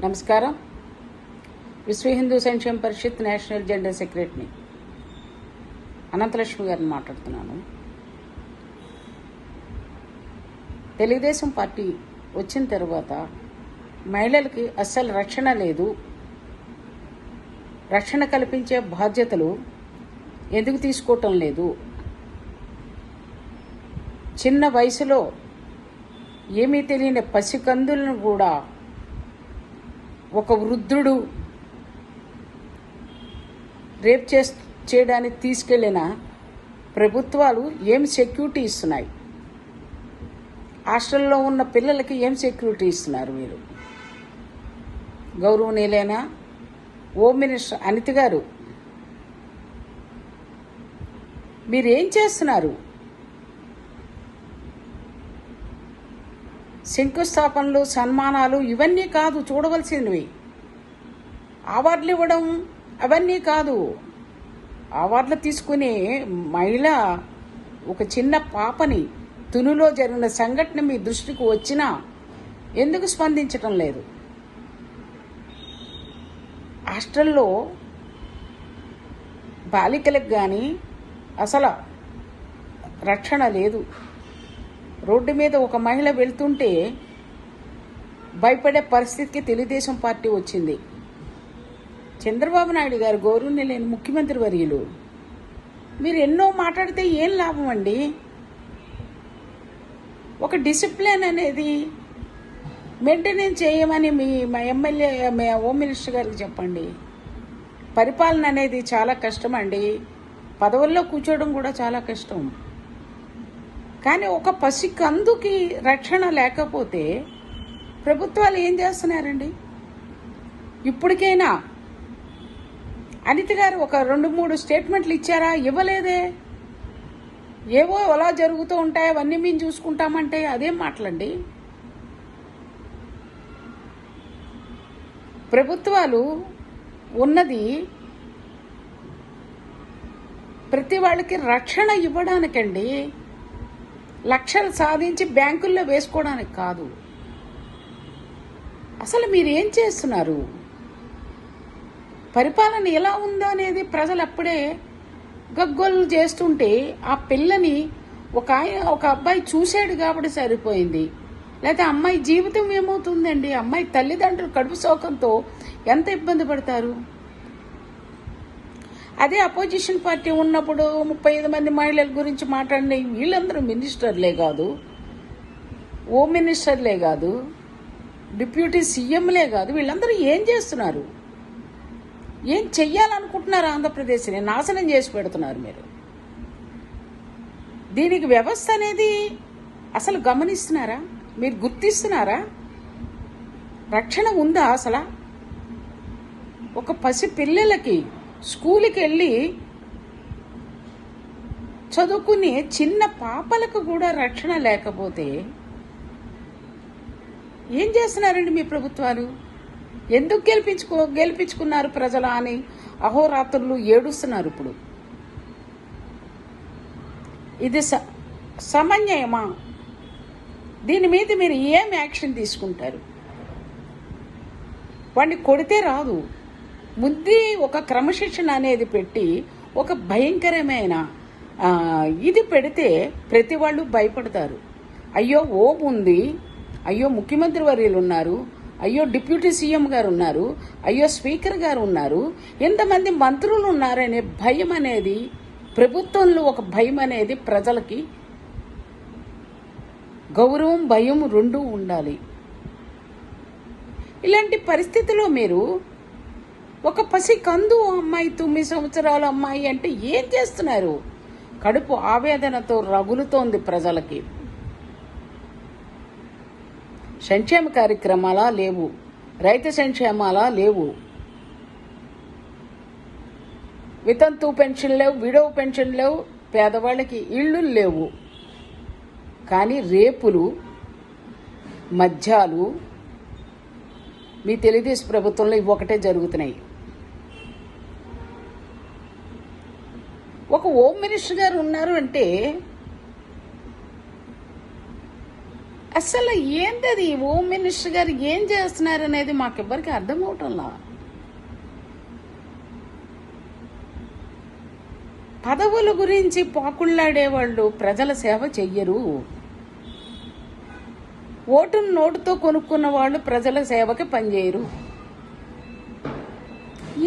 నమస్కారం. విశ్వ హిందూ సంక్షేమ పరిషత్ నేషనల్ జనరల్ సెక్రటరీని అనంతలక్ష్మి గారిని మాట్లాడుతున్నాను. తెలుగుదేశం పార్టీ వచ్చిన తర్వాత మహిళలకి అస్సలు రక్షణ లేదు. రక్షణ కల్పించే బాధ్యతలు ఎందుకు తీసుకోవటం లేదు? చిన్న వయసులో ఏమీ తెలియని పసికందులను కూడా ఒక వృద్ధుడు రేప్ చేయడానికి తీసుకెళ్లిన ప్రభుత్వాలు ఏం సెక్యూరిటీ ఇస్తున్నాయి? హాస్టల్లో ఉన్న పిల్లలకి ఏం సెక్యూరిటీ ఇస్తున్నారు? మీరు గౌరవనీయులైన హోమ్ మినిస్టర్ అనిత గారు, మీరేం చేస్తున్నారు? శంకుస్థాపనలు, సన్మానాలు ఇవన్నీ కాదు చూడవలసినవి. అవార్డులు ఇవ్వడం అవన్నీ కాదు. అవార్డులు తీసుకునే మహిళ ఒక చిన్న పాపని తునిలో జరిగిన సంఘటన మీ దృష్టికి వచ్చినా ఎందుకు స్పందించటం లేదు? హాస్టల్లో బాలికలకు కానీ అసలు రక్షణ లేదు. రోడ్డు మీద ఒక మహిళ వెళ్తుంటే భయపడే పరిస్థితికి తెలుగుదేశం పార్టీ వచ్చింది. చంద్రబాబు నాయుడు గారు గౌరవనీయులైన ముఖ్యమంత్రి వర్యులు, మీరు ఎన్నో మాట్లాడితే ఏం లాభం అండి? ఒక డిసిప్లిన్ అనేది మెయింటెనెన్స్ చేయమని మా ఎమ్మెల్యే, హోమ్ మినిస్టర్ గారికి చెప్పండి. పరిపాలన అనేది చాలా కష్టం అండి. పదవుల్లో కూర్చోవడం కూడా చాలా కష్టం. కానీ ఒక పసికందుకి రక్షణ లేకపోతే ప్రభుత్వాలు ఏం చేస్తున్నారండి? ఇప్పటికైనా అనిత గారు ఒక 2-3 స్టేట్మెంట్లు ఇచ్చారా? ఇవ్వలేదే. ఏవో అలా జరుగుతూ ఉంటాయి, అవన్నీ మేము చూసుకుంటామంటే అదేం మాటలండి? ప్రభుత్వాలు ఉన్నది ప్రతి వాళ్ళకి రక్షణ ఇవ్వడానికండి, లక్షలు సాధించి బ్యాంకుల్లో వేసుకోవడానికి కాదు. అసలు మీరు ఏం చేస్తున్నారు? పరిపాలన ఎలా ఉందో అనేది ప్రజలు అప్పుడే గగ్గోలు చేస్తుంటే ఆ పిల్లని ఒక అబ్బాయి చూశాడు కాబట్టి సరిపోయింది. లేకపోతే అమ్మాయి జీవితం ఏమవుతుందండి? అమ్మాయి తల్లిదండ్రులు కడుపు శోకంతో ఎంత ఇబ్బంది పడతారు? అదే అపోజిషన్ పార్టీ ఉన్నప్పుడు 35 మంది మహిళల గురించి మాట్లాడిన వీళ్ళందరూ మినిస్టర్లే కాదు, హోమ్ మినిస్టర్లే కాదు, డిప్యూటీ సీఎంలే కాదు. వీళ్ళందరూ ఏం చేస్తున్నారు? ఏం చెయ్యాలనుకుంటున్నారు? ఆంధ్రప్రదేశ్ని నాశనం చేసి పెడుతున్నారు మీరు. దీనికి వ్యవస్థ అనేది అసలు గమనిస్తున్నారా? మీరు గుర్తిస్తున్నారా? రక్షణ ఉందా అసలు? ఒక పసి పిల్లలకి స్కూల్కి వెళ్ళి చదువుకునే చిన్న పాపలకు కూడా రక్షణ లేకపోతే ఏం చేస్తున్నారండి మీ ప్రభుత్వాలు? ఎందుకు గెలిపించుకున్నారు ప్రజల అని అహోరాత్రులు ఏడుస్తున్నారు. ఇప్పుడు ఇది సమన్వయమా? దీని మీద మీరు ఏం యాక్షన్ తీసుకుంటారు? వాడిని కొడితే రాదు. ముందు ఒక క్రమశిక్షణ అనేది పెట్టి ఒక భయంకరమైన ఇది పెడితే ప్రతి వాళ్ళు భయపడతారు. అయ్యో ఓం ఉంది, అయ్యో ముఖ్యమంత్రి వర్యులు ఉన్నారు, అయ్యో డిప్యూటీ సీఎం గారు ఉన్నారు, అయ్యో స్పీకర్ గారు ఉన్నారు, ఎంతమంది మంత్రులు ఉన్నారనే భయం అనేది, ప్రభుత్వంలో ఒక భయం అనేది ప్రజలకి, గౌరవం భయం రెండూ ఉండాలి. ఇలాంటి పరిస్థితిలో మీరు ఒక పసికందు అమ్మాయి, 9 సంవత్సరాల అమ్మాయి అంటే ఏం చేస్తున్నారు? కడుపు ఆవేదనతో రగులుతోంది ప్రజలకి. సంక్షేమ కార్యక్రమాలా లేవు, రైతు సంక్షేమాలా లేవు, వితంతు పెన్షన్ లేవు, విడో పెన్షన్ లేవు, పేదవాళ్ళకి ఇళ్ళు లేవు. కానీ రేపులు, మద్యాలు మీ తెలుగుదేశం ప్రభుత్వంలో ఇవి ఒకటే జరుగుతున్నాయి. ఒక హోమ్ మినిస్టర్ గారు ఉన్నారు అంటే అసలు ఏంటది హోమ్ మినిస్టర్ గారు ఏం చేస్తున్నారు అనేది మాకెవ్వరికి అర్థమవటంలా. పదవుల గురించి పాకుళ్లాడేవాళ్ళు ప్రజల సేవ చెయ్యరు. ఓటును నోటుతో కొనుక్కున్న వాళ్ళు ప్రజల సేవకి పనిచేయరు.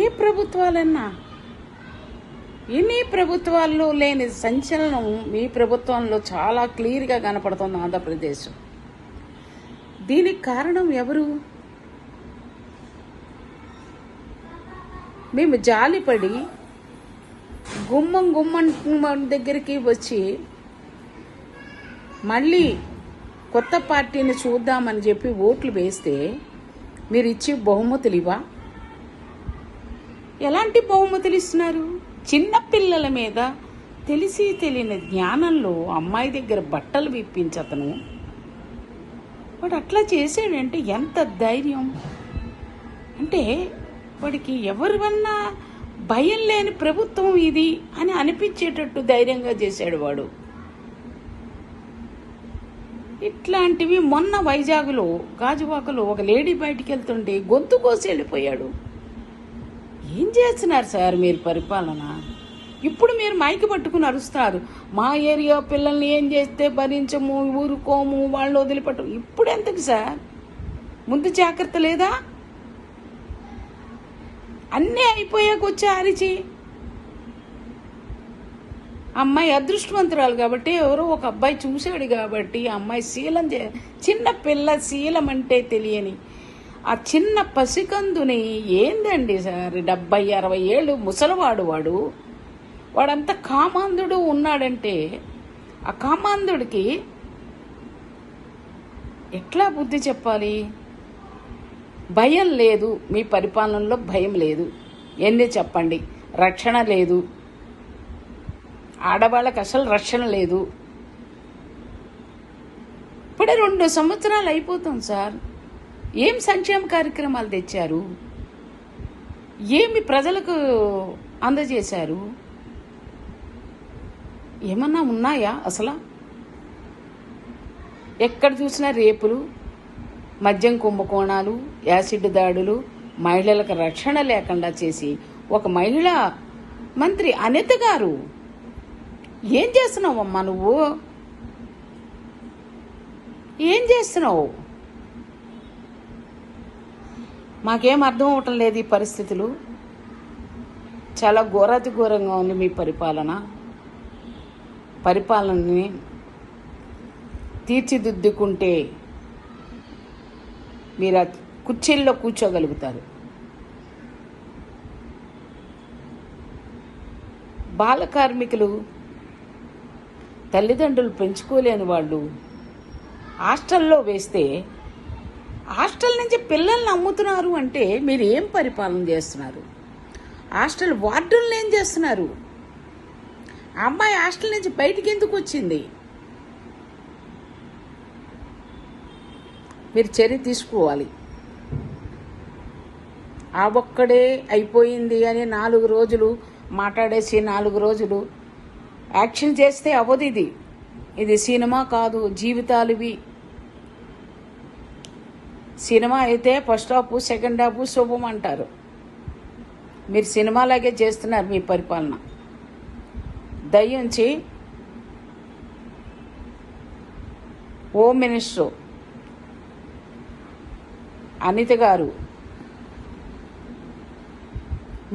ఏ ప్రభుత్వాలన్నా ఎన్ని ప్రభుత్వాల్లో లేని సంచలనం మీ ప్రభుత్వంలో చాలా క్లియర్గా కనపడుతుంది ఆంధ్రప్రదేశ్. దీనికి కారణం ఎవరు? మేము జాలిపడి గుమ్మం దగ్గరికి వచ్చి మళ్ళీ కొత్త పార్టీని చూద్దామని చెప్పి ఓట్లు వేస్తే మీరు ఇచ్చే బహుమతులు ఇవా? ఎలాంటి బహుమతులు ఇస్తున్నారు? చిన్న పిల్లల మీద తెలిసి తెలియని జ్ఞానంలో అమ్మాయి దగ్గర బట్టలు విప్పించి అతను వాడు అట్లా చేసాడంటే ఎంత ధైర్యం! అంటే వాడికి ఎవరివన్నా భయం లేని ప్రభుత్వం ఇది అని అనిపించేటట్టు ధైర్యంగా చేశాడు వాడు. ఇట్లాంటివి మొన్న వైజాగ్లో గాజువాకలో ఒక లేడీ బయటికి వెళ్తుంటే గొంతు కోసి వెళ్ళిపోయాడు. ఏం చేస్తున్నారు సార్ మీరు పరిపాలన? ఇప్పుడు మీరు మైకి పట్టుకుని అరుస్తారు, మా ఏరియా పిల్లల్ని ఏం చేస్తే భరించము, ఊరుకోము, వాళ్ళు వదిలిపెట్టము. ఇప్పుడు ఎందుకు సార్? ముందు జాగ్రత్త లేదా? అన్నీ అయిపోయాక వచ్చి అరిచి అమ్మాయి అదృష్టవంతురాలు కాబట్టి ఎవరో ఒక అబ్బాయి చూశాడు కాబట్టి అమ్మాయి శీలం చిన్న పిల్ల శీలం అంటే తెలియని ఆ చిన్న పసికందుని ఏందండి సార్, 70-60 ఏళ్ళు ముసలివాడు వాడంత కామాంధుడు ఉన్నాడంటే ఆ కామాంధుడికి ఎట్లా బుద్ధి చెప్పాలి? భయం లేదు, మీ పరిపాలనలో భయం లేదు. ఎన్ని చెప్పండి, రక్షణ లేదు, ఆడవాళ్ళకి అసలు రక్షణ లేదు. ఇప్పుడే 2 సంవత్సరాలు అయిపోతుంది సార్. ఏం సంక్షేమ కార్యక్రమాలు తెచ్చారు? ఏమి ప్రజలకు అందజేశారు? ఏమన్నా ఉన్నాయా అసలు? ఎక్కడ చూసినా రేపులు, మద్యం కుంభకోణాలు, యాసిడ్ దాడులు, మహిళలకు రక్షణ లేకుండా చేసి ఒక మహిళా మంత్రి అనిత గారు ఏం చేస్తున్నావమ్మా నువ్వు? ఏం చేస్తున్నావు? మాకేం అర్థం అవటం లేదు ఈ పరిస్థితులు. చాలా ఘోరాతి ఘోరంగా ఉంది మీ పరిపాలనని తీర్చిదిద్దుకుంటే మీరు ఆ కుర్చీల్లో కూర్చోగలుగుతారు. బాల కార్మికులు, తల్లిదండ్రులు పెంచుకోలేని వాళ్ళు హాస్టల్లో వేస్తే హాస్టల్ నుంచి పిల్లల్ని అమ్ముతున్నారు అంటే మీరు ఏం పరిపాలన చేస్తున్నారు? హాస్టల్ వార్డులను ఏం చేస్తున్నారు? ఆ అమ్మాయి హాస్టల్ నుంచి బయటికి ఎందుకు వచ్చింది? మీరు చర్య తీసుకోవాలి. ఆ ఒక్కడే అయిపోయింది అని 4 రోజులు మాట్లాడేసి 4 రోజులు యాక్షన్ చేస్తే అవ్వదు. ఇది సినిమా కాదు, జీవితాలువి. సినిమా అయితే ఫస్ట్ హాఫ్ సెకండ్ హాఫ్ శుభం అంటారు. మీరు సినిమాలాగే చేస్తున్నారు మీ పరిపాలన. దయించి హోమ్ మినిస్టర్ అనిత గారు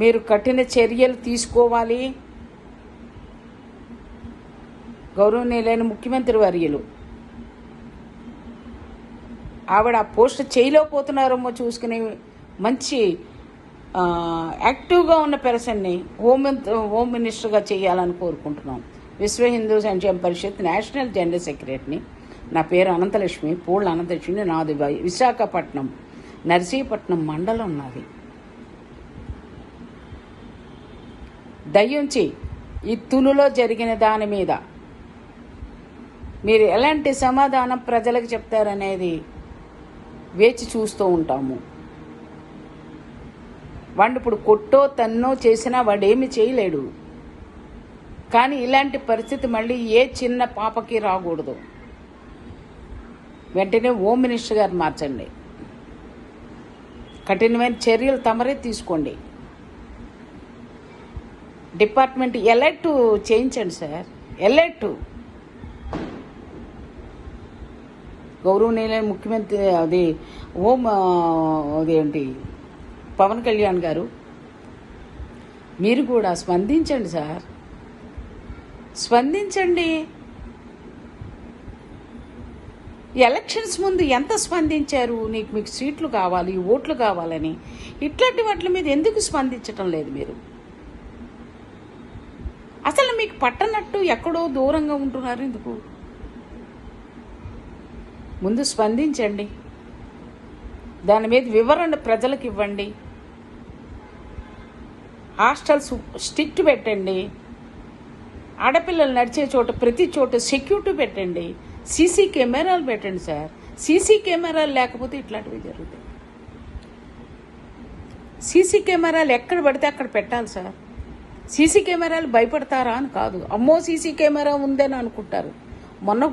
మీరు కఠిన చర్యలు తీసుకోవాలి. గౌరవనీయులైన ముఖ్యమంత్రి వర్యులు ఆవిడ ఆ పోస్ట్ చేయలేకపోతున్నారేమో చూసుకుని మంచి యాక్టివ్గా ఉన్న పర్సన్ని హోమ్ మినిస్టర్గా చేయాలని కోరుకుంటున్నాం. విశ్వ హిందూ సంక్షేమ పరిషత్ నేషనల్ జనరల్ సెక్రటరీని. నా పేరు అనంతలక్ష్మి, పూళ్ళ అనంతలక్ష్మి. నాది విశాఖపట్నం నర్సీపట్నం మండలం నాది. దయ్యుంచి ఈ తులులో జరిగిన దాని మీద మీరు ఎలాంటి సమాధానం ప్రజలకు చెప్తారనేది వేచి చూస్తూ ఉంటాము. వాడిని ఇప్పుడు కొట్టో తన్నో చేసినా వాడేమి చేయలేడు. కానీ ఇలాంటి పరిస్థితి మళ్ళీ ఏ చిన్న పాపకి రాకూడదు. వెంటనే హోమ్ మినిస్టర్ గారు మార్చండి. కఠినమైన చర్యలు తమరే తీసుకోండి. డిపార్ట్మెంట్ ఎలర్ట్ చేయించండి సార్. ఎలర్ట్. గౌరవనీయులైన ముఖ్యమంత్రి అదేంటి పవన్ కళ్యాణ్ గారు, మీరు కూడా స్పందించండి సార్. స్పందించండి. ఎలక్షన్స్ ముందు ఎంత స్పందించారు? మీకు సీట్లు కావాలి, ఓట్లు కావాలని. ఇట్లాంటి వాటి మీద ఎందుకు స్పందించటం లేదు మీరు? అసలు మీకు పట్టనట్టు ఎక్కడో దూరంగా ఉంటున్నారు ఎందుకు? ముందు స్పందించండి. దాని మీద వివరణ ప్రజలకు ఇవ్వండి. హాస్టల్స్ స్ట్రిక్ట్ పెట్టండి. ఆడపిల్లలు నడిచే చోట ప్రతి చోట సెక్యూరిటీ పెట్టండి. సీసీ కెమెరాలు పెట్టండి సార్. సీసీ కెమెరాలు లేకపోతే ఇట్లాంటివి జరుగుతాయి. సీసీ కెమెరాలు ఎక్కడ పడితే అక్కడ పెట్టాలి సార్. సీసీ కెమెరాలు భయపడతారా అని కాదు, అమ్మో సీసీ కెమెరా ఉందని అనుకుంటారు. మొన్న